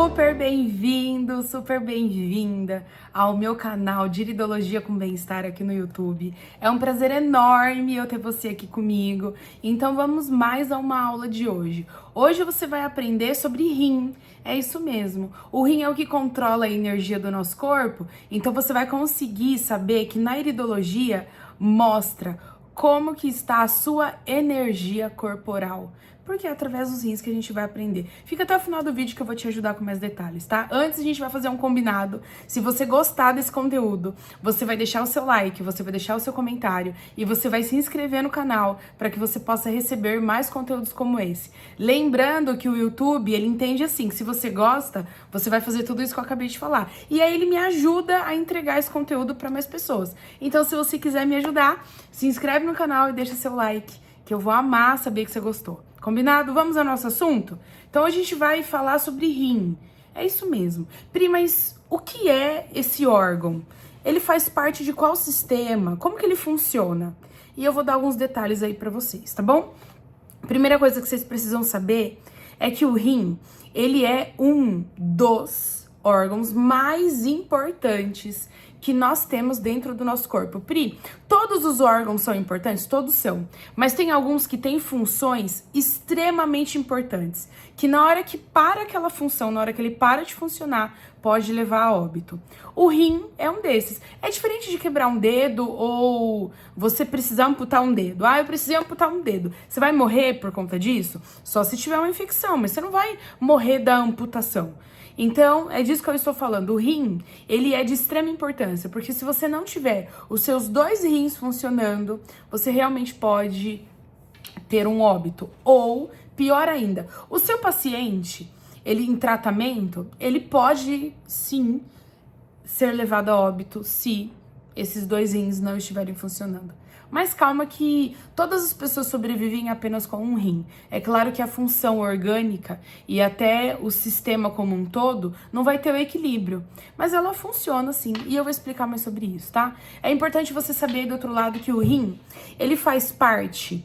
Super bem-vindo, super bem-vinda ao meu canal de Iridologia com Bem-Estar aqui no YouTube. É um prazer enorme eu ter você aqui comigo. Então vamos mais a uma aula de hoje. Hoje você vai aprender sobre rim. É isso mesmo. O rim é o que controla a energia do nosso corpo. Então você vai conseguir saber que na iridologia mostra como que está a sua energia corporal. Porque é através dos rins que a gente vai aprender. Fica até o final do vídeo que eu vou te ajudar com mais detalhes, tá? Antes a gente vai fazer um combinado. Se você gostar desse conteúdo, você vai deixar o seu like, você vai deixar o seu comentário e você vai se inscrever no canal para que você possa receber mais conteúdos como esse. Lembrando que o YouTube, ele entende assim, que se você gosta, você vai fazer tudo isso que eu acabei de falar. E aí ele me ajuda a entregar esse conteúdo para mais pessoas. Então, se você quiser me ajudar, se inscreve no canal e deixa seu like, que eu vou amar saber que você gostou. Combinado? Vamos ao nosso assunto? Então, a gente vai falar sobre rim. É isso mesmo. Pri, mas o que é esse órgão? Ele faz parte de qual sistema? Como que ele funciona? E eu vou dar alguns detalhes aí pra vocês, tá bom? Primeira coisa que vocês precisam saber é que o rim, ele é um dos órgãos mais importantes que nós temos dentro do nosso corpo. Pri, todos os órgãos são importantes? Todos são. Mas tem alguns que têm funções extremamente importantes, que na hora que para aquela função, na hora que ele para de funcionar, pode levar a óbito. O rim é um desses. É diferente de quebrar um dedo ou você precisar amputar um dedo. Ah, eu precisei amputar um dedo. Você vai morrer por conta disso? Só se tiver uma infecção, mas você não vai morrer da amputação. Então, é disso que eu estou falando. O rim, ele é de extrema importância, porque se você não tiver os seus dois rins funcionando, você realmente pode ter um óbito. Ou, pior ainda, o seu paciente, ele em tratamento, ele pode, sim, ser levado a óbito se esses dois rins não estiverem funcionando. Mas calma que todas as pessoas sobrevivem apenas com um rim. É claro que a função orgânica e até o sistema como um todo não vai ter o equilíbrio. Mas ela funciona sim, e eu vou explicar mais sobre isso, tá? É importante você saber do outro lado que o rim, ele faz parte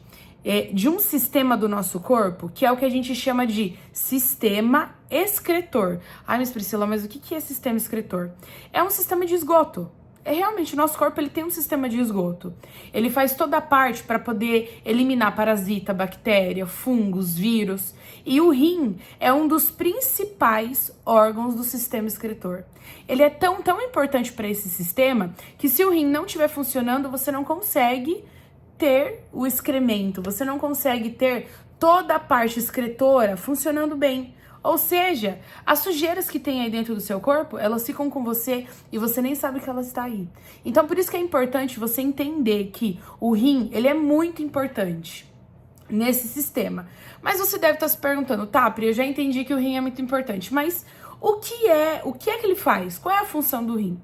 de um sistema do nosso corpo, que é o que a gente chama de sistema excretor. Ai, Miss Priscila, mas o que é sistema excretor? É um sistema de esgoto. É realmente, o nosso corpo ele tem um sistema de esgoto. Ele faz toda a parte para poder eliminar parasita, bactéria, fungos, vírus. E o rim é um dos principais órgãos do sistema excretor. Ele é tão importante para esse sistema que se o rim não estiver funcionando, você não consegue ter o excremento, você não consegue ter toda a parte excretora funcionando bem. Ou seja, as sujeiras que tem aí dentro do seu corpo, elas ficam com você e você nem sabe que ela está aí. Então, por isso que é importante você entender que o rim, ele é muito importante nesse sistema. Mas você deve estar se perguntando, tá, Pri, eu já entendi que o rim é muito importante, mas o que é que ele faz? Qual é a função do rim?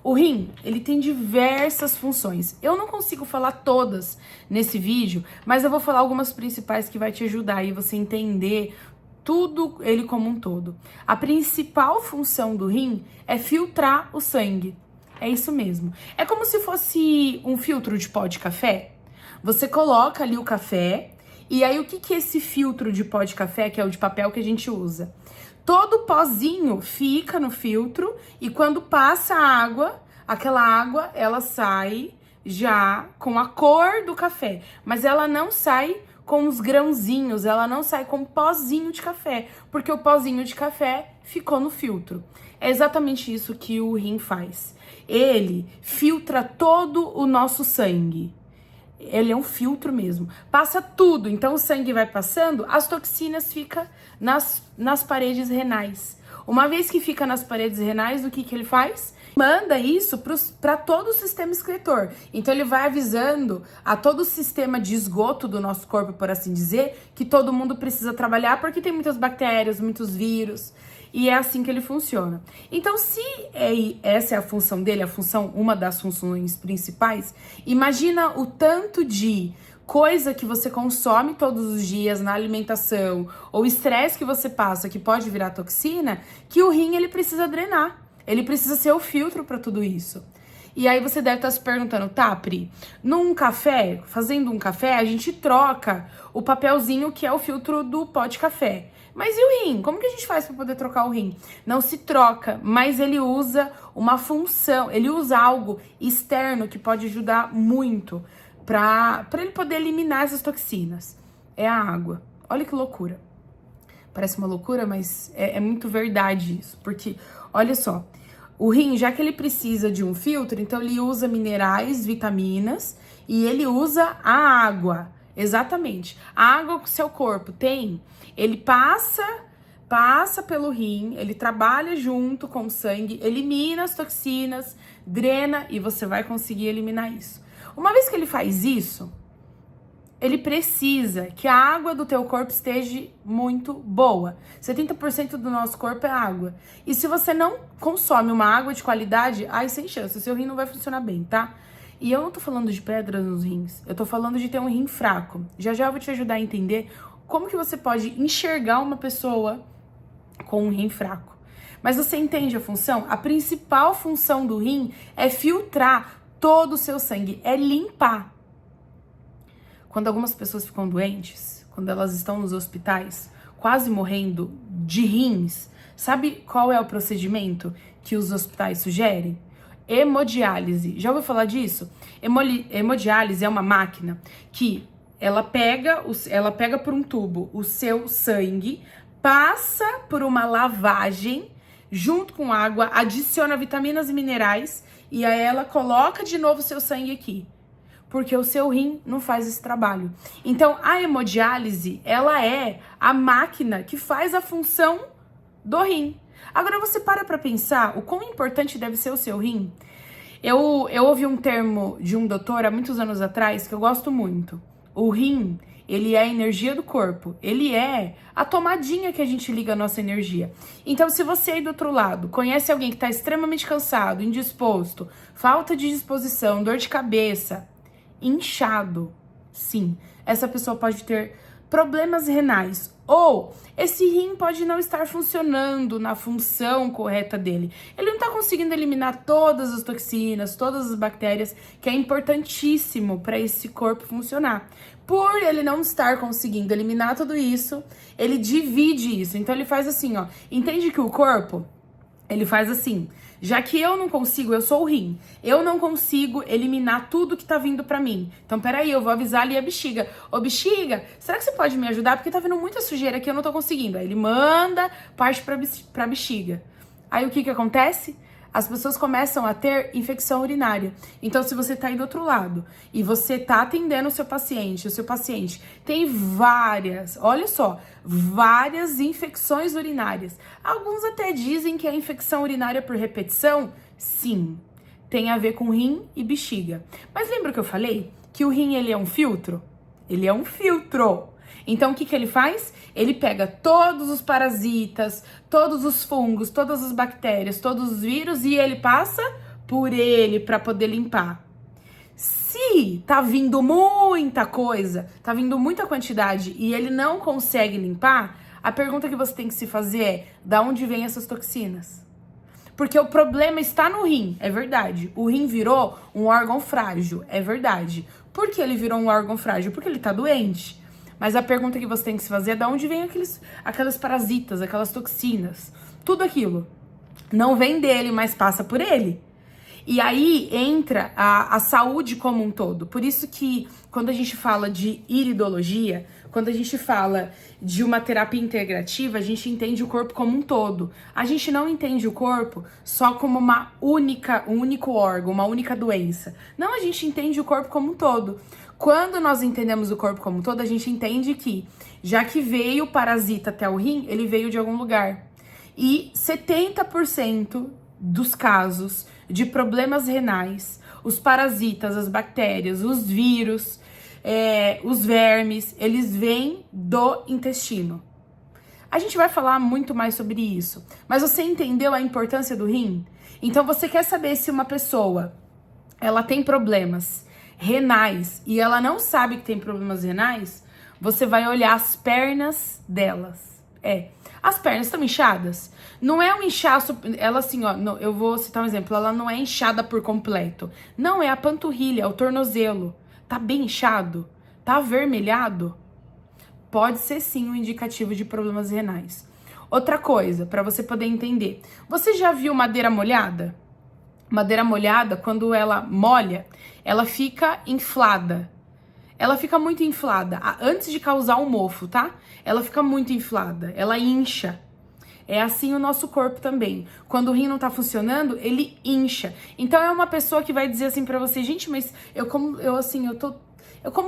O rim, ele tem diversas funções. Eu não consigo falar todas nesse vídeo, mas eu vou falar algumas principais que vai te ajudar aí você entender tudo ele como um todo. A principal função do rim é filtrar o sangue. É isso mesmo. É como se fosse um filtro de pó de café. Você coloca ali o café, e aí o que é esse filtro de pó de café, que é o de papel que a gente usa? Todo o pozinho fica no filtro e quando passa a água, aquela água, ela sai já com a cor do café, mas ela não sai com os grãozinhos, ela não sai com pozinho de café, porque o pozinho de café ficou no filtro. É exatamente isso que o rim faz. Ele filtra todo o nosso sangue. Ele é um filtro mesmo. Passa tudo, então o sangue vai passando, as toxinas ficam nas paredes renais. Uma vez que fica nas paredes renais, o que ele faz? Manda isso para todo o sistema excretor. Então ele vai avisando a todo o sistema de esgoto do nosso corpo, por assim dizer, que todo mundo precisa trabalhar porque tem muitas bactérias, muitos vírus. E é assim que ele funciona. Então, se essa é a função dele, uma das funções principais, imagina o tanto de coisa que você consome todos os dias na alimentação, ou estresse que você passa, que pode virar toxina, que o rim ele precisa drenar. Ele precisa ser o filtro para tudo isso. E aí você deve estar se perguntando, tá, Pri, num café, fazendo um café, a gente troca o papelzinho que é o filtro do pó de café. Mas e o rim? Como que a gente faz para poder trocar o rim? Não se troca, mas ele usa uma função, ele usa algo externo que pode ajudar muito para ele poder eliminar essas toxinas. É a água. Olha que loucura. Parece uma loucura, mas é muito verdade isso. Porque, olha só, o rim, já que ele precisa de um filtro, então ele usa minerais, vitaminas e ele usa a água. Exatamente. A água que o seu corpo tem, ele passa pelo rim, ele trabalha junto com o sangue, elimina as toxinas, drena e você vai conseguir eliminar isso. Uma vez que ele faz isso, ele precisa que a água do teu corpo esteja muito boa. 70% do nosso corpo é água. E se você não consome uma água de qualidade, aí sem chance, o seu rim não vai funcionar bem, tá? E eu não tô falando de pedras nos rins, eu tô falando de ter um rim fraco. Já já eu vou te ajudar a entender como que você pode enxergar uma pessoa com um rim fraco. Mas você entende a função? A principal função do rim é filtrar todo o seu sangue, é limpar. Quando algumas pessoas ficam doentes, quando elas estão nos hospitais, quase morrendo de rins, sabe qual é o procedimento que os hospitais sugerem? Hemodiálise. Já ouviu falar disso? Hemodiálise é uma máquina que ela pega por um tubo o seu sangue, passa por uma lavagem junto com água, adiciona vitaminas e minerais e aí ela coloca de novo o seu sangue aqui. Porque o seu rim não faz esse trabalho. Então, a hemodiálise, ela é a máquina que faz a função do rim. Agora, você para pra pensar o quão importante deve ser o seu rim? Eu ouvi um termo de um doutor há muitos anos atrás que eu gosto muito. O rim, ele é a energia do corpo. Ele é a tomadinha que a gente liga a nossa energia. Então, se você aí do outro lado conhece alguém que está extremamente cansado, indisposto, falta de disposição, dor de cabeça, inchado, sim, essa pessoa pode ter problemas renais ou esse rim pode não estar funcionando na função correta dele. Ele não está conseguindo eliminar todas as toxinas, todas as bactérias, que é importantíssimo para esse corpo funcionar. Por ele não estar conseguindo eliminar tudo isso, ele divide isso. Então ele faz assim, ó, entende que o corpo, ele faz assim, já que eu não consigo, eu sou o rim, eu não consigo eliminar tudo que tá vindo pra mim. Então, peraí, eu vou avisar ali a bexiga. Ô, bexiga, será que você pode me ajudar? Porque tá vindo muita sujeira aqui, eu não tô conseguindo. Aí ele manda parte pra bexiga. Aí o que acontece? As pessoas começam a ter infecção urinária. Então, se você tá aí do outro lado e você tá atendendo o seu paciente tem várias, olha só, várias infecções urinárias. Alguns até dizem que é infecção urinária por repetição. Sim, tem a ver com rim e bexiga. Mas lembra que eu falei que o rim, ele é um filtro? Ele é um filtro. Então, o que ele faz? Ele pega todos os parasitas, todos os fungos, todas as bactérias, todos os vírus e ele passa por ele para poder limpar. Se tá vindo muita coisa, tá vindo muita quantidade e ele não consegue limpar, a pergunta que você tem que se fazer é: da onde vêm essas toxinas? Porque o problema está no rim, é verdade. O rim virou um órgão frágil, é verdade. Por que ele virou um órgão frágil? Porque ele tá doente. Mas a pergunta que você tem que se fazer é: de onde vem aquelas parasitas, aquelas toxinas? Tudo aquilo. Não vem dele, mas passa por ele. E aí entra a saúde como um todo. Por isso que quando a gente fala de iridologia, quando a gente fala de uma terapia integrativa, a gente entende o corpo como um todo. A gente não entende o corpo só como um único órgão, uma única doença. Não, a gente entende o corpo como um todo. Quando nós entendemos o corpo como um todo, a gente entende que, já que veio o parasita até o rim, ele veio de algum lugar. E 70% dos casos de problemas renais, os parasitas, as bactérias, os vírus, os vermes, eles vêm do intestino. A gente vai falar muito mais sobre isso, mas você entendeu a importância do rim? Então você quer saber se uma pessoa, ela tem problemas renais e ela não sabe que tem problemas renais, você vai olhar as pernas delas. As pernas estão inchadas? Não é um inchaço, ela assim, ó, eu vou citar um exemplo, ela não é inchada por completo. Não, é a panturrilha, é o tornozelo. Tá bem inchado? Tá avermelhado? Pode ser sim um indicativo de problemas renais. Outra coisa, para você poder entender. Você já viu madeira molhada? Madeira molhada, quando ela molha, ela fica inflada. Ela fica muito inflada, antes de causar um mofo, tá? Ela fica muito inflada, ela incha. É assim o nosso corpo também. Quando o rim não tá funcionando, ele incha. Então é uma pessoa que vai dizer assim pra você, gente, mas eu como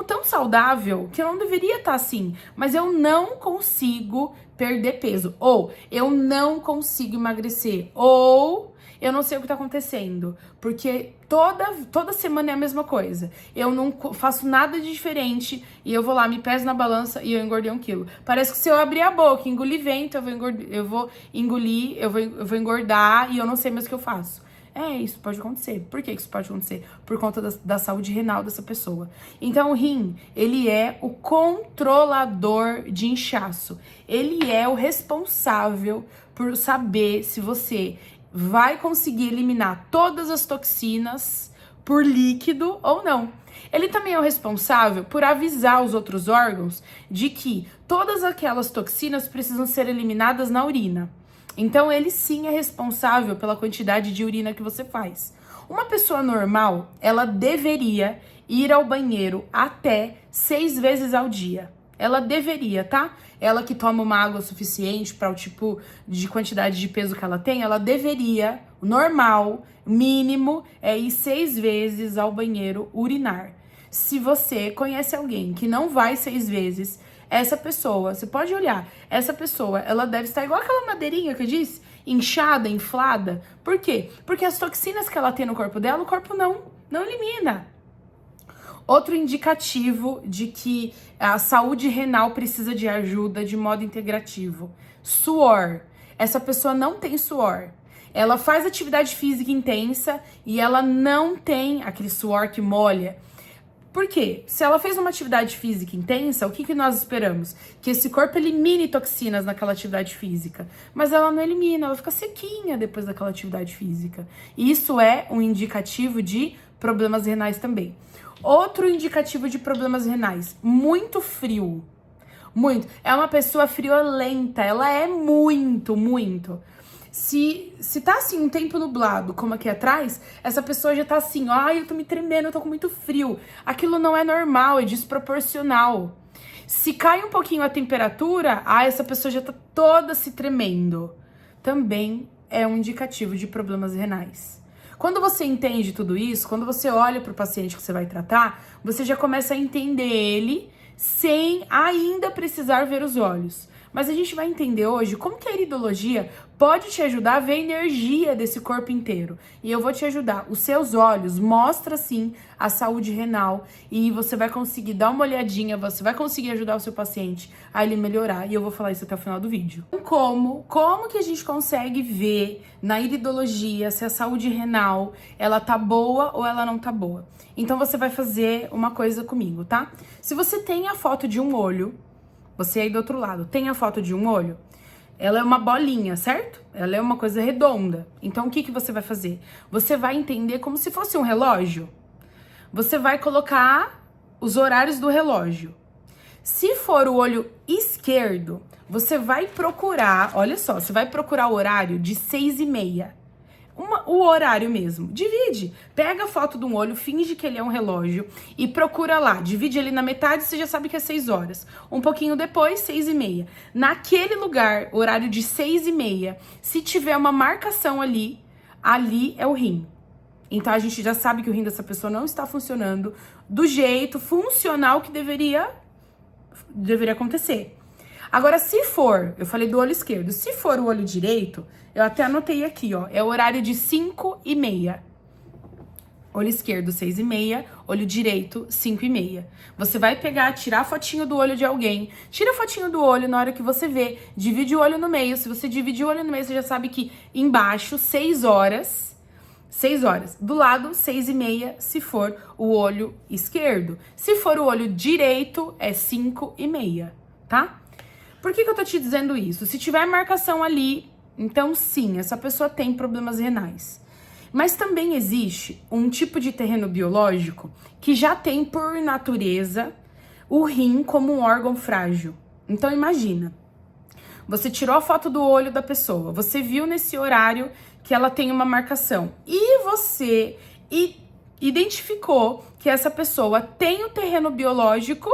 tão saudável que eu não deveria estar assim, mas eu não consigo perder peso, ou eu não consigo emagrecer, ou eu não sei o que tá acontecendo, porque toda semana é a mesma coisa. Eu não faço nada de diferente e eu vou lá, me peso na balança e eu engordei 1 quilo. Parece que se eu abrir a boca, engolir vento, eu vou engordar e eu não sei mais o que eu faço. Isso pode acontecer. Por que isso pode acontecer? Por conta da saúde renal dessa pessoa. Então, o rim, ele é o controlador de inchaço. Ele é o responsável por saber se você vai conseguir eliminar todas as toxinas por líquido ou não. Ele também é o responsável por avisar os outros órgãos de que todas aquelas toxinas precisam ser eliminadas na urina. Então, ele sim é responsável pela quantidade de urina que você faz. Uma pessoa normal, ela deveria ir ao banheiro até 6 vezes ao dia. Ela deveria, tá? Ela que toma uma água suficiente para o tipo de quantidade de peso que ela tem, ela deveria, o normal, mínimo, é ir 6 vezes ao banheiro urinar. Se você conhece alguém que não vai 6 vezes, essa pessoa, você pode olhar, essa pessoa, ela deve estar igual aquela madeirinha que eu disse, inchada, inflada. Por quê? Porque as toxinas que ela tem no corpo dela, o corpo não elimina. Outro indicativo de que a saúde renal precisa de ajuda de modo integrativo. Suor. Essa pessoa não tem suor. Ela faz atividade física intensa e ela não tem aquele suor que molha. Por quê? Se ela fez uma atividade física intensa, o que nós esperamos? Que esse corpo elimine toxinas naquela atividade física. Mas ela não elimina, ela fica sequinha depois daquela atividade física. E isso é um indicativo de problemas renais também. Outro indicativo de problemas renais, muito frio. Muito. É uma pessoa friolenta, ela é muito. Se tá assim, um tempo nublado, como aqui atrás, essa pessoa já tá assim, ai, eu tô me tremendo, eu tô com muito frio. Aquilo não é normal, é desproporcional. Se cai um pouquinho a temperatura, essa pessoa já tá toda se tremendo. Também é um indicativo de problemas renais. Quando você entende tudo isso, quando você olha para o paciente que você vai tratar, você já começa a entender ele sem ainda precisar ver os olhos. Mas a gente vai entender hoje como que a iridologia pode te ajudar a ver a energia desse corpo inteiro. E eu vou te ajudar. Os seus olhos mostram, sim, a saúde renal e você vai conseguir dar uma olhadinha, você vai conseguir ajudar o seu paciente a ele melhorar. E eu vou falar isso até o final do vídeo. Como que a gente consegue ver na iridologia se a saúde renal, ela tá boa ou ela não tá boa? Então você vai fazer uma coisa comigo, tá? Se você tem a foto de um olho, você aí do outro lado, tem a foto de um olho, ela é uma bolinha, certo? Ela é uma coisa redonda. Então, o que você vai fazer? Você vai entender como se fosse um relógio. Você vai colocar os horários do relógio. Se for o olho esquerdo, você vai procurar, olha só, você vai procurar o horário de 6h30. O horário mesmo. Divide. Pega a foto de um olho, finge que ele é um relógio e procura lá. Divide ele na metade, você já sabe que é 6 horas. Um pouquinho depois, 6h30. Naquele lugar, horário de 6h30, se tiver uma marcação ali é o rim. Então a gente já sabe que o rim dessa pessoa não está funcionando do jeito funcional que deveria acontecer. Agora, se for, eu falei do olho esquerdo, se for o olho direito, eu até anotei aqui, ó, é o horário de 5h30. Olho esquerdo, 6h30, olho direito, 5h30. Você vai pegar, tirar a fotinho do olho de alguém, tira a fotinho do olho na hora que você vê, divide o olho no meio. Se você dividir o olho no meio, você já sabe que embaixo, 6 horas. 6 horas. Do lado, 6h30, se for o olho esquerdo. Se for o olho direito, é 5h30, tá? Por que eu tô te dizendo isso? Se tiver marcação ali, então sim, essa pessoa tem problemas renais. Mas também existe um tipo de terreno biológico que já tem por natureza o rim como um órgão frágil. Então imagina, você tirou a foto do olho da pessoa, você viu nesse horário que ela tem uma marcação e você identificou que essa pessoa tem o terreno biológico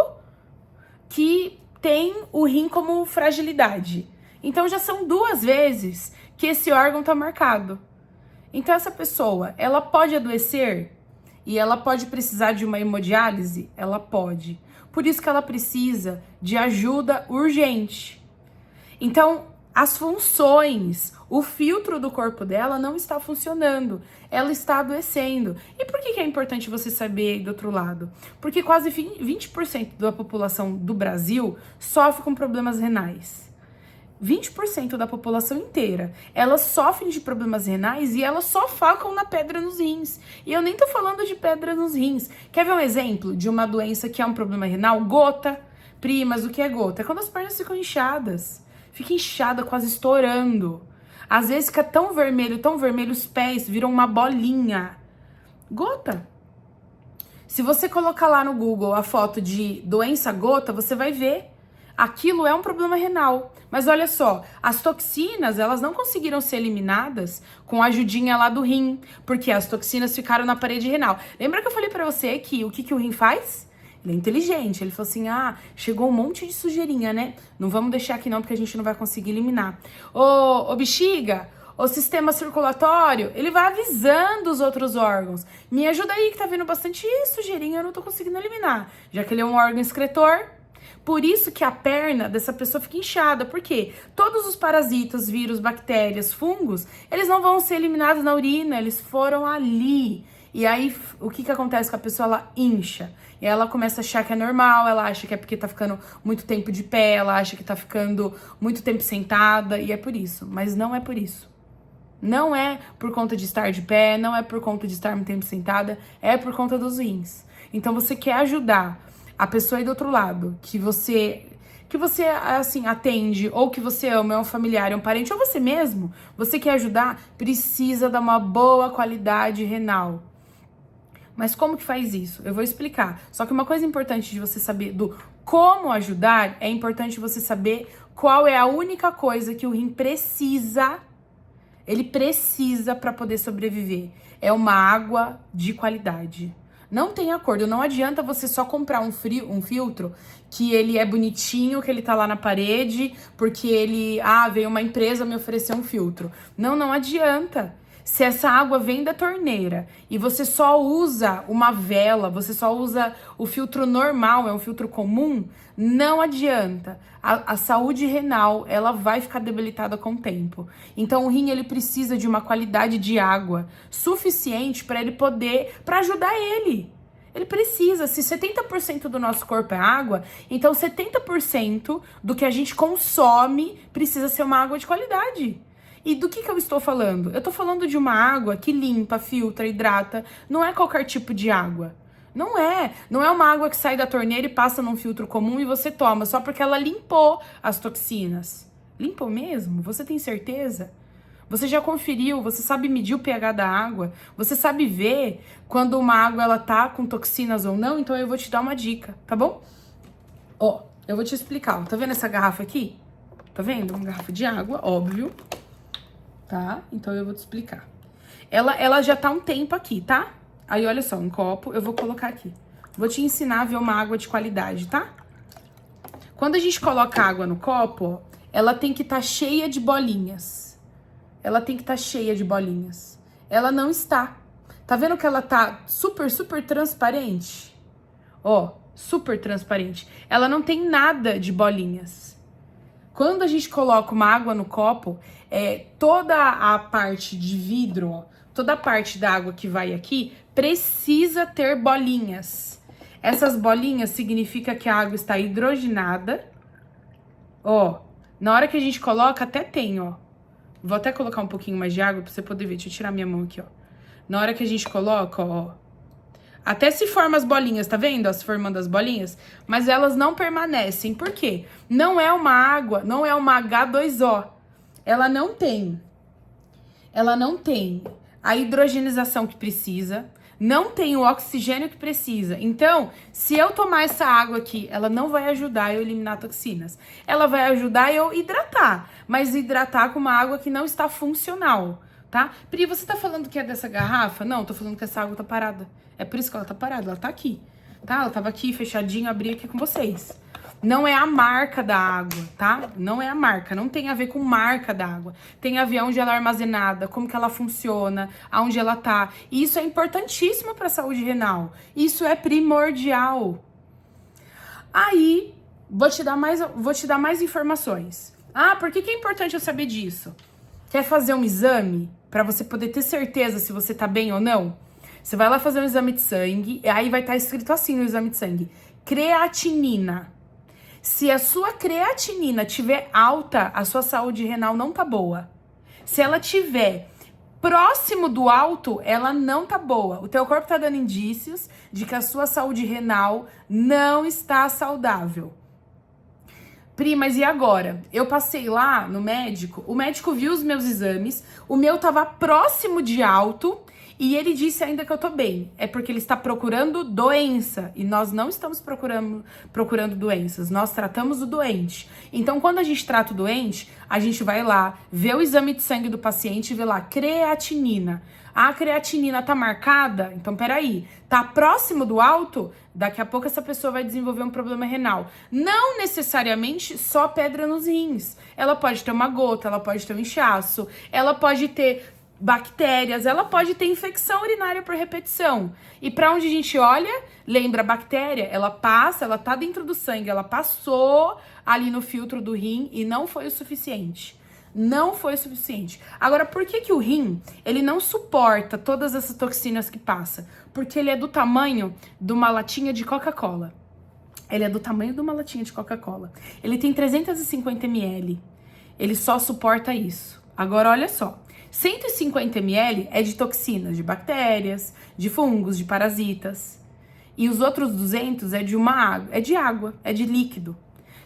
que tem o rim como fragilidade. Então já são 2 vezes que esse órgão tá marcado. Então essa pessoa, ela pode adoecer e ela pode precisar de uma hemodiálise? Ela pode. Por isso que ela precisa de ajuda urgente. Então, as funções, o filtro do corpo dela não está funcionando, ela está adoecendo. E por que é importante você saber aí do outro lado? Porque quase 20% da população do Brasil sofre com problemas renais. 20% da população inteira, elas sofrem de problemas renais e elas só focam na pedra nos rins. E eu nem tô falando de pedra nos rins. Quer ver um exemplo de uma doença que é um problema renal? Gota. Primas, o que é gota? É quando as pernas ficam inchadas. Fica inchada, quase estourando. Às vezes fica tão vermelho, os pés viram uma bolinha. Gota. Se você colocar lá no Google a foto de doença gota, você vai ver. Aquilo é um problema renal. Mas olha só, as toxinas, elas não conseguiram ser eliminadas com a ajudinha lá do rim, porque as toxinas ficaram na parede renal. Lembra que eu falei pra você que o que o rim faz? Ele é inteligente, ele falou assim, chegou um monte de sujeirinha, né? Não vamos deixar aqui não, porque a gente não vai conseguir eliminar. Ô bexiga, o sistema circulatório, ele vai avisando os outros órgãos. Me ajuda aí que tá vindo bastante sujeirinha, eu não tô conseguindo eliminar. Já que ele é um órgão excretor. Por isso que a perna dessa pessoa fica inchada. Por quê? Todos os parasitas, vírus, bactérias, fungos, eles não vão ser eliminados na urina, eles foram ali. E aí, o que acontece com a pessoa? Ela incha. E ela começa a achar que é normal, ela acha que é porque tá ficando muito tempo de pé, ela acha que tá ficando muito tempo sentada, e é por isso. Mas não é por isso. Não é por conta de estar de pé, não é por conta de estar muito tempo sentada, é por conta dos rins. Então, você quer ajudar a pessoa aí do outro lado, que você assim atende, ou que você ama, é um familiar, é um parente, ou você mesmo, você quer ajudar, precisa dar uma boa qualidade renal. Mas como que faz isso? Eu vou explicar. Só que uma coisa importante de você saber do como ajudar, é importante você saber qual é a única coisa que o rim precisa. Ele precisa para poder sobreviver. É uma água de qualidade. Não tem acordo, não adianta você só comprar um filtro que ele é bonitinho, que ele tá lá na parede, porque ele, veio uma empresa me oferecer um filtro. Não adianta. Se essa água vem da torneira e você só usa uma vela, você só usa o filtro normal, é um filtro comum, não adianta. A saúde renal, ela vai ficar debilitada com o tempo. Então o rim, ele precisa de uma qualidade de água suficiente para ele poder, para ajudar ele. Ele precisa, se 70% do nosso corpo é água, então 70% do que a gente consome precisa ser uma água de qualidade. E do que eu estou falando? Eu estou falando de uma água que limpa, filtra, hidrata. Não é qualquer tipo de água. Não é uma água que sai da torneira e passa num filtro comum e você toma só porque ela limpou as toxinas. Limpou mesmo? Você tem certeza? Você já conferiu? Você sabe medir o pH da água? Você sabe ver quando uma água ela tá com toxinas ou não? Então eu vou te dar uma dica, tá bom? Eu vou te explicar. Tá vendo essa garrafa aqui? Tá vendo? Uma garrafa de água, óbvio. Tá? Então eu vou te explicar. Ela já tá um tempo aqui, tá? Aí olha só, um copo, eu vou colocar aqui. Vou te ensinar a ver uma água de qualidade, tá? Quando a gente coloca água no copo, ela tem que estar cheia de bolinhas. Ela tem que estar cheia de bolinhas. Ela não está. Tá vendo que ela tá super transparente? Super transparente. Ela não tem nada de bolinhas. Quando a gente coloca uma água no copo, toda a parte de vidro, toda a parte da água que vai aqui, precisa ter bolinhas. Essas bolinhas significa que a água está hidrogenada. Na hora que a gente coloca, até tem, Vou até colocar um pouquinho mais de água pra você poder ver. Deixa eu tirar minha mão aqui, Na hora que a gente coloca, Até se forma as bolinhas, tá vendo? Ó, se formando as bolinhas. Mas elas não permanecem. Por quê? Não é uma água, não é uma H2O. Ela não tem a hidrogenização que precisa, não tem o oxigênio que precisa. Então, se eu tomar essa água aqui, ela não vai ajudar eu eliminar toxinas. Ela vai ajudar eu hidratar, mas hidratar com uma água que não está funcional, tá? Pri, você tá falando que é dessa garrafa? Não, tô falando que essa água tá parada. É por isso que ela tá parada, ela tá aqui, tá? Ela tava aqui, fechadinha, abri aqui com vocês. Não é a marca da água, tá? Não é a marca, não tem a ver com marca da água. Tem a ver onde ela é armazenada, como que ela funciona, aonde ela tá. E isso é importantíssimo para a saúde renal. Isso é primordial. Aí, vou te dar mais informações. Ah, por que é importante eu saber disso? Quer fazer um exame para você poder ter certeza se você tá bem ou não? Você vai lá fazer um exame de sangue, e aí vai estar escrito assim no exame de sangue: creatinina. Se a sua creatinina tiver alta, a sua saúde renal não tá boa. Se ela tiver próximo do alto, ela não tá boa. O teu corpo tá dando indícios de que a sua saúde renal não está saudável. Pri, mas e agora? Eu passei lá no médico, o médico viu os meus exames, o meu tava próximo de alto e ele disse ainda que eu tô bem. É porque ele está procurando doença e nós não estamos procurando doenças, nós tratamos o doente. Então, quando a gente trata o doente, a gente vai lá, vê o exame de sangue do paciente e vê lá creatinina. A creatinina tá marcada? Então, peraí, tá próximo do alto? Daqui a pouco essa pessoa vai desenvolver um problema renal. Não necessariamente só pedra nos rins. Ela pode ter uma gota, ela pode ter um inchaço, ela pode ter bactérias, ela pode ter infecção urinária por repetição. E para onde a gente olha, lembra a bactéria, ela passa, ela tá dentro do sangue, ela passou ali no filtro do rim e não foi o suficiente. Não foi o suficiente. Agora, por que o rim, ele não suporta todas essas toxinas que passa? Porque ele é do tamanho de uma latinha de Coca-Cola. Ele é do tamanho de uma latinha de Coca-Cola. Ele tem 350 ml. Ele só suporta isso. Agora, olha só. 150 ml é de toxinas, de bactérias, de fungos, de parasitas. E os outros 200 é de água, é de líquido.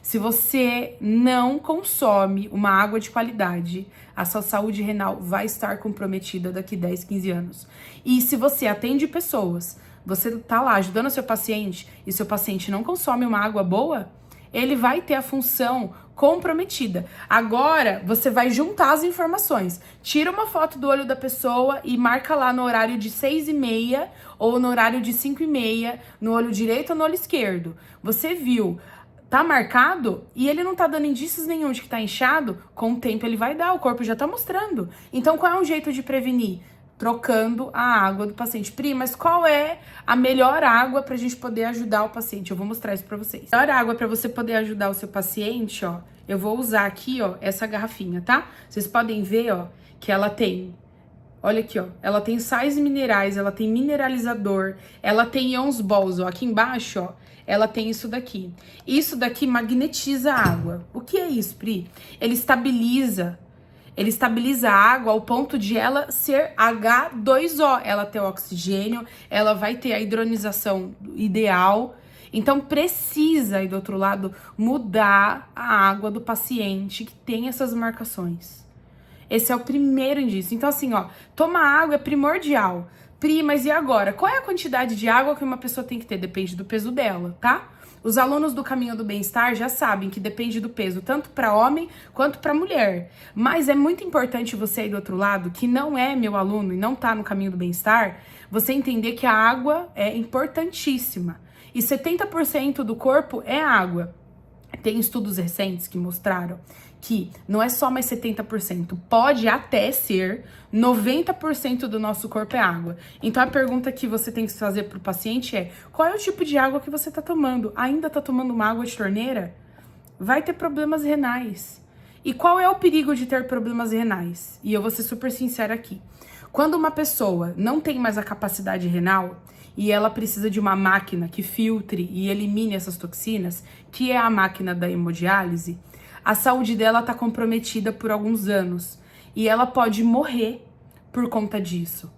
Se você não consome uma água de qualidade, a sua saúde renal vai estar comprometida daqui 10, 15 anos. E se você atende pessoas, você tá lá ajudando o seu paciente e seu paciente não consome uma água boa, ele vai ter a função comprometida. Agora, você vai juntar as informações. Tira uma foto do olho da pessoa e marca lá no horário de 6h30 ou no horário de 5h30, no olho direito ou no olho esquerdo. Você viu, tá marcado e ele não tá dando indícios nenhum de que tá inchado, com o tempo ele vai dar, o corpo já tá mostrando. Então, qual é um jeito de prevenir? Trocando a água do paciente. Pri, mas qual é a melhor água pra gente poder ajudar o paciente? Eu vou mostrar isso pra vocês. A melhor água pra você poder ajudar o seu paciente, ó, eu vou usar aqui, ó, essa garrafinha, tá? Vocês podem ver, ó, que ela tem, olha aqui, ó, ela tem sais minerais, ela tem mineralizador, ela tem ions balls, ó, aqui embaixo, ó, ela tem isso daqui. Isso daqui magnetiza a água. O que é isso, Pri? Ele estabiliza a água ao ponto de ela ser H2O. Ela ter oxigênio, ela vai ter a hidronização ideal. Então, precisa, aí do outro lado, mudar a água do paciente que tem essas marcações. Esse é o primeiro indício. Então, assim, ó, tomar água é primordial. Pri, mas e agora? Qual é a quantidade de água que uma pessoa tem que ter? Depende do peso dela, tá? Os alunos do Caminho do Bem-Estar já sabem que depende do peso, tanto para homem quanto para mulher. Mas é muito importante você aí do outro lado, que não é meu aluno e não tá no Caminho do Bem-Estar, você entender que a água é importantíssima. E 70% do corpo é água. Tem estudos recentes que mostraram que não é só mais 70%, pode até ser 90% do nosso corpo é água. Então a pergunta que você tem que fazer pro paciente é: qual é o tipo de água que você tá tomando? Ainda tá tomando uma água de torneira? Vai ter problemas renais. E qual é o perigo de ter problemas renais? E eu vou ser super sincera aqui. Quando uma pessoa não tem mais a capacidade renal e ela precisa de uma máquina que filtre e elimine essas toxinas, que é a máquina da hemodiálise, a saúde dela está comprometida por alguns anos e ela pode morrer por conta disso.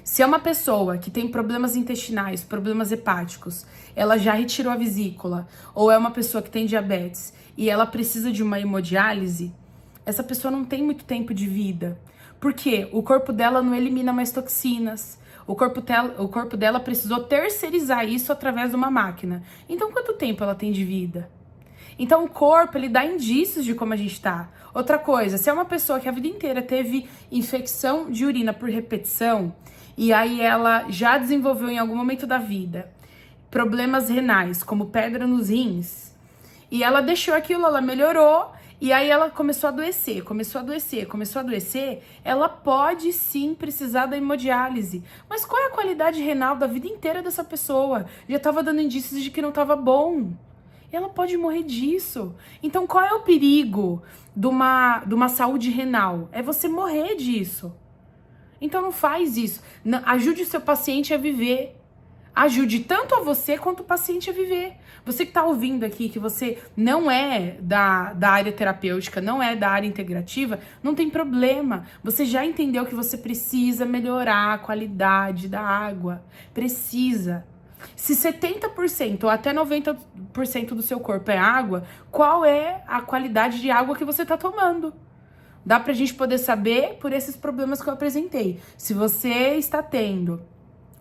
Se é uma pessoa que tem problemas intestinais, problemas hepáticos, ela já retirou a vesícula, ou é uma pessoa que tem diabetes e ela precisa de uma hemodiálise, essa pessoa não tem muito tempo de vida. Por quê? O corpo dela não elimina mais toxinas. O corpo dela precisou terceirizar isso através de uma máquina. Então, quanto tempo ela tem de vida? Então, o corpo, ele dá indícios de como a gente tá. Outra coisa, se é uma pessoa que a vida inteira teve infecção de urina por repetição, e aí ela já desenvolveu em algum momento da vida problemas renais, como pedra nos rins, e ela deixou aquilo, ela melhorou, e aí ela começou a adoecer, ela pode sim precisar da hemodiálise. Mas qual é a qualidade renal da vida inteira dessa pessoa? Já estava dando indícios de que não estava bom. Ela pode morrer disso. Então qual é o perigo de uma saúde renal? É você morrer disso. Então não faz isso. Não, ajude o seu paciente a viver. Ajude tanto a você quanto o paciente a viver. Você que está ouvindo aqui, que você não é da área terapêutica, não é da área integrativa, não tem problema. Você já entendeu que você precisa melhorar a qualidade da água. Precisa. Se 70% ou até 90% do seu corpo é água, qual é a qualidade de água que você está tomando? Dá pra gente poder saber por esses problemas que eu apresentei. Se você está tendo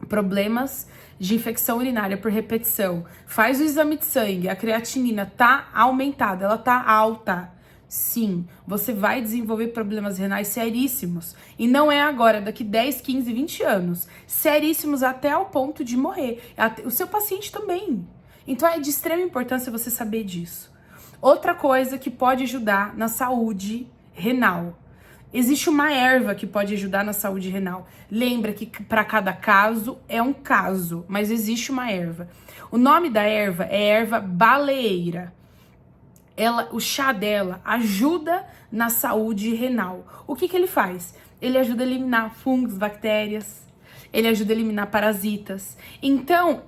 problemas de infecção urinária por repetição, faz o exame de sangue, a creatinina tá aumentada, ela tá alta. Sim, você vai desenvolver problemas renais seríssimos. E não é agora, daqui 10, 15, 20 anos. Seríssimos até ao ponto de morrer. O seu paciente também. Então é de extrema importância você saber disso. Outra coisa que pode ajudar na saúde renal. Existe uma erva que pode ajudar na saúde renal. Lembra que para cada caso é um caso, mas existe uma erva. O nome da erva é erva baleeira. O chá dela ajuda na saúde renal. O que ele faz? Ele ajuda a eliminar fungos, bactérias, ele ajuda a eliminar parasitas. Então,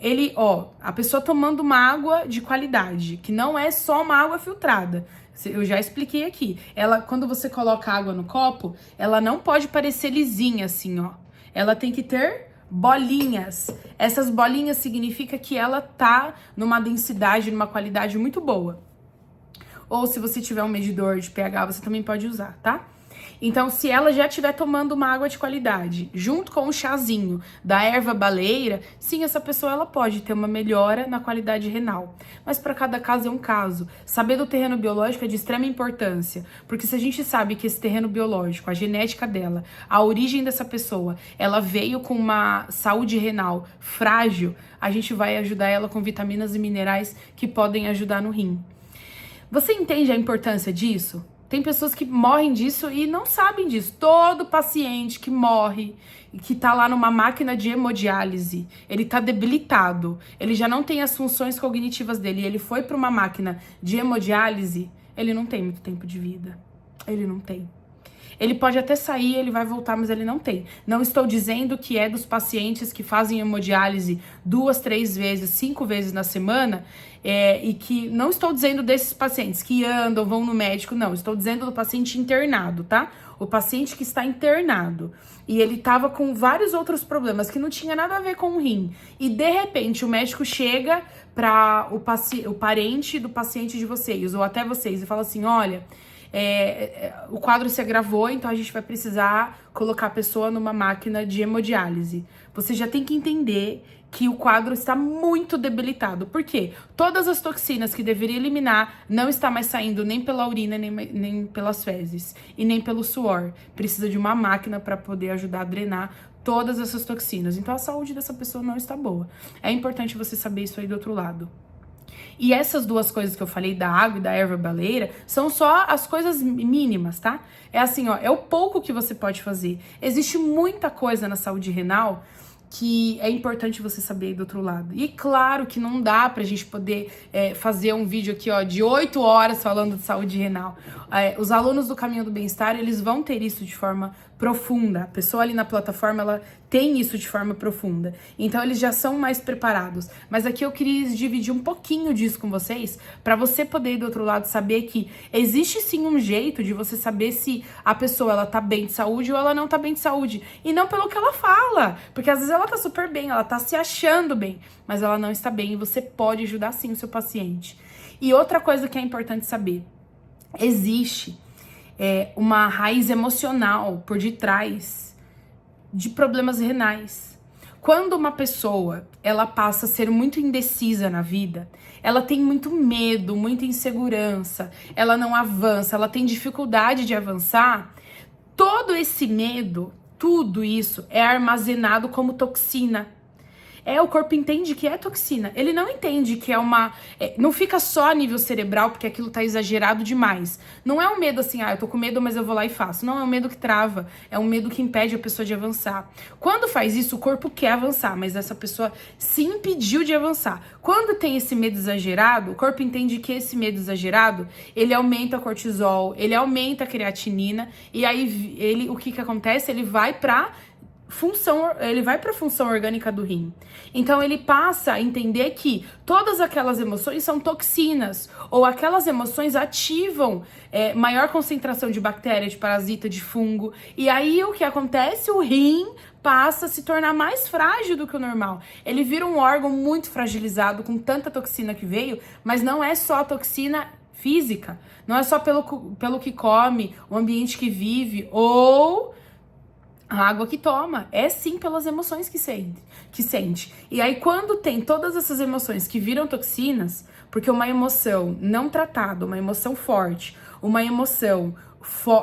a pessoa tomando uma água de qualidade, que não é só uma água filtrada. Eu já expliquei aqui. Quando você coloca água no copo, ela não pode parecer lisinha assim, ó. Ela tem que ter bolinhas. Essas bolinhas significa que ela tá numa densidade, numa qualidade muito boa. Ou se você tiver um medidor de pH, você também pode usar, tá? Então, se ela já estiver tomando uma água de qualidade, junto com um chazinho da erva baleeira, sim, essa pessoa ela pode ter uma melhora na qualidade renal. Mas para cada caso é um caso. Saber do terreno biológico é de extrema importância, porque se a gente sabe que esse terreno biológico, a genética dela, a origem dessa pessoa, ela veio com uma saúde renal frágil, a gente vai ajudar ela com vitaminas e minerais que podem ajudar no rim. Você entende a importância disso? Tem pessoas que morrem disso e não sabem disso. Todo paciente que morre, que tá lá numa máquina de hemodiálise, ele tá debilitado, ele já não tem as funções cognitivas dele, ele foi para uma máquina de hemodiálise, ele não tem muito tempo de vida. Ele não tem. Ele pode até sair, ele vai voltar, mas ele não tem. Não estou dizendo que é dos pacientes que fazem hemodiálise 2, 3 vezes, 5 vezes na semana, e que não estou dizendo desses pacientes que andam, vão no médico, não. Estou dizendo do paciente internado, tá? O paciente que está internado e ele tava com vários outros problemas que não tinha nada a ver com o rim. E de repente o médico chega para o parente do paciente de vocês, ou até vocês, e fala assim: olha, o quadro se agravou, então a gente vai precisar colocar a pessoa numa máquina de hemodiálise. Você já tem que entender que o quadro está muito debilitado. Por quê? Todas as toxinas que deveria eliminar não está mais saindo nem pela urina, nem pelas fezes e nem pelo suor. Precisa de uma máquina para poder ajudar a drenar todas essas toxinas. Então a saúde dessa pessoa não está boa. É importante você saber isso aí do outro lado. E essas duas coisas que eu falei, da água e da erva baleeira, são só as coisas mínimas, tá? É assim, ó, é o pouco que você pode fazer. Existe muita coisa na saúde renal que é importante você saber aí do outro lado. E claro que não dá pra gente poder fazer um vídeo aqui, ó, de 8 horas falando de saúde renal. Os alunos do Caminho do Bem-Estar, eles vão ter isso de forma profunda. A pessoa ali na plataforma, ela tem isso de forma profunda. Então, eles já são mais preparados. Mas aqui eu queria dividir um pouquinho disso com vocês, para você poder, do outro lado, saber que existe sim um jeito de você saber se a pessoa, ela tá bem de saúde ou ela não tá bem de saúde. E não pelo que ela fala. Porque às vezes ela tá super bem, ela tá se achando bem, mas ela não está bem e você pode ajudar sim o seu paciente. E outra coisa que é importante saber, existe uma raiz emocional por detrás de problemas renais. Quando uma pessoa, ela passa a ser muito indecisa na vida, ela tem muito medo, muita insegurança, ela não avança, ela tem dificuldade de avançar, todo esse medo, tudo isso é armazenado como toxina. O corpo entende que é toxina. Ele não entende que é uma... não fica só a nível cerebral, porque aquilo tá exagerado demais. Não é um medo assim, eu tô com medo, mas eu vou lá e faço. Não, é um medo que trava. É um medo que impede a pessoa de avançar. Quando faz isso, o corpo quer avançar, mas essa pessoa se impediu de avançar. Quando tem esse medo exagerado, o corpo entende que esse medo exagerado, ele aumenta o cortisol, ele aumenta a creatinina, e aí o que acontece? Ele vai pra função orgânica do rim. Então ele passa a entender que todas aquelas emoções são toxinas, ou aquelas emoções ativam maior concentração de bactéria, de parasita, de fungo. E aí o que acontece? O rim passa a se tornar mais frágil do que o normal. Ele vira um órgão muito fragilizado com tanta toxina que veio, mas não é só toxina física, não é só pelo que come, o ambiente que vive, ou a água que toma, é sim pelas emoções que sente. E aí quando tem todas essas emoções que viram toxinas, porque uma emoção não tratada, uma emoção forte, uma emoção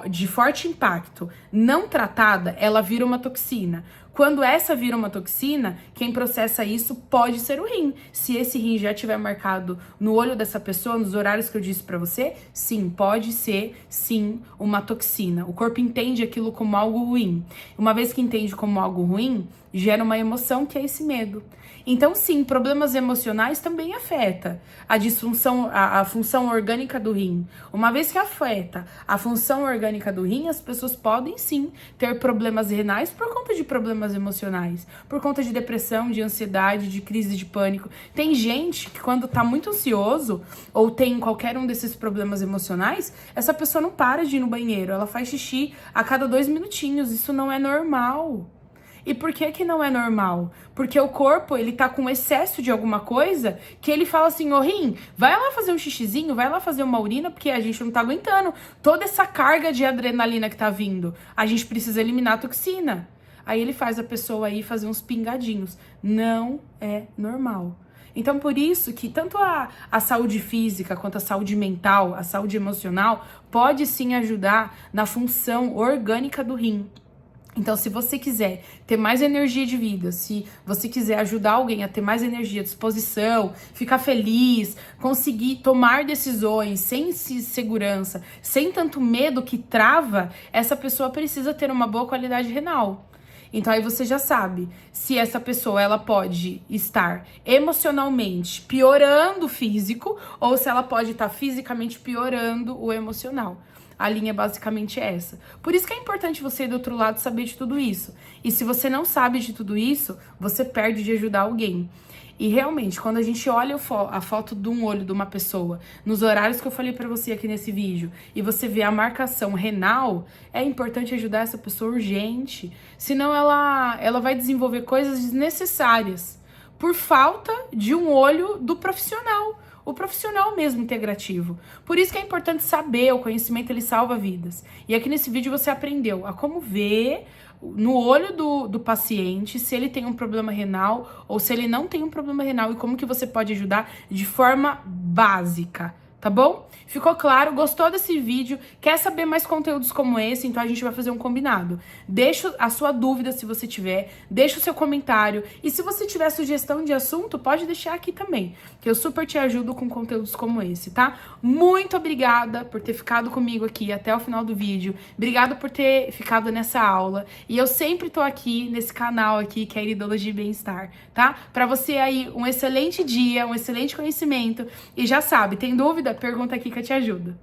de forte impacto não tratada, ela vira uma toxina. Quando essa vira uma toxina, quem processa isso pode ser o rim. Se esse rim já tiver marcado no olho dessa pessoa, nos horários que eu disse pra você, sim, pode ser, sim, uma toxina. O corpo entende aquilo como algo ruim. Uma vez que entende como algo ruim, gera uma emoção que é esse medo. Então, sim, problemas emocionais também afeta a função orgânica do rim. Uma vez que afeta a função orgânica do rim, as pessoas podem, sim, ter problemas renais por conta de problemas emocionais, por conta de depressão, de ansiedade, de crise de pânico. Tem gente que quando tá muito ansioso ou tem qualquer um desses problemas emocionais, essa pessoa não para de ir no banheiro, ela faz xixi a cada 2 minutinhos. Isso não é normal. E por que não é normal? Porque o corpo, ele tá com excesso de alguma coisa que ele fala assim, ô rim, vai lá fazer um xixizinho, vai lá fazer uma urina, porque a gente não tá aguentando toda essa carga de adrenalina que tá vindo. A gente precisa eliminar a toxina. Aí ele faz a pessoa aí fazer uns pingadinhos. Não é normal. Então, por isso que tanto a saúde física quanto a saúde mental, a saúde emocional, pode sim ajudar na função orgânica do rim. Então, se você quiser ter mais energia de vida, se você quiser ajudar alguém a ter mais energia, disposição, ficar feliz, conseguir tomar decisões sem segurança, sem tanto medo que trava, essa pessoa precisa ter uma boa qualidade renal. Então aí você já sabe se essa pessoa ela pode estar emocionalmente piorando o físico ou se ela pode estar fisicamente piorando o emocional. A linha basicamente é essa. Por isso que é importante você do outro lado saber de tudo isso. E se você não sabe de tudo isso, você perde de ajudar alguém. E realmente, quando a gente olha a foto de um olho de uma pessoa, nos horários que eu falei pra você aqui nesse vídeo, e você vê a marcação renal, é importante ajudar essa pessoa urgente. Senão ela vai desenvolver coisas desnecessárias por falta de um olho do profissional. O profissional mesmo integrativo. Por isso que é importante saber, o conhecimento ele salva vidas. E aqui nesse vídeo você aprendeu a como ver no olho do paciente se ele tem um problema renal ou se ele não tem um problema renal e como que você pode ajudar de forma básica. Tá bom? Ficou claro? Gostou desse vídeo? Quer saber mais conteúdos como esse? Então a gente vai fazer um combinado. Deixa a sua dúvida se você tiver, deixa o seu comentário. E se você tiver sugestão de assunto, pode deixar aqui também, que eu super te ajudo com conteúdos como esse, tá? Muito obrigada por ter ficado comigo aqui até o final do vídeo. Obrigada por ter ficado nessa aula. E eu sempre tô aqui nesse canal aqui, que é Iridologia e Bem-Estar, tá? Pra você aí, um excelente dia, um excelente conhecimento. E já sabe, tem dúvida? Pergunta aqui que eu te ajudo.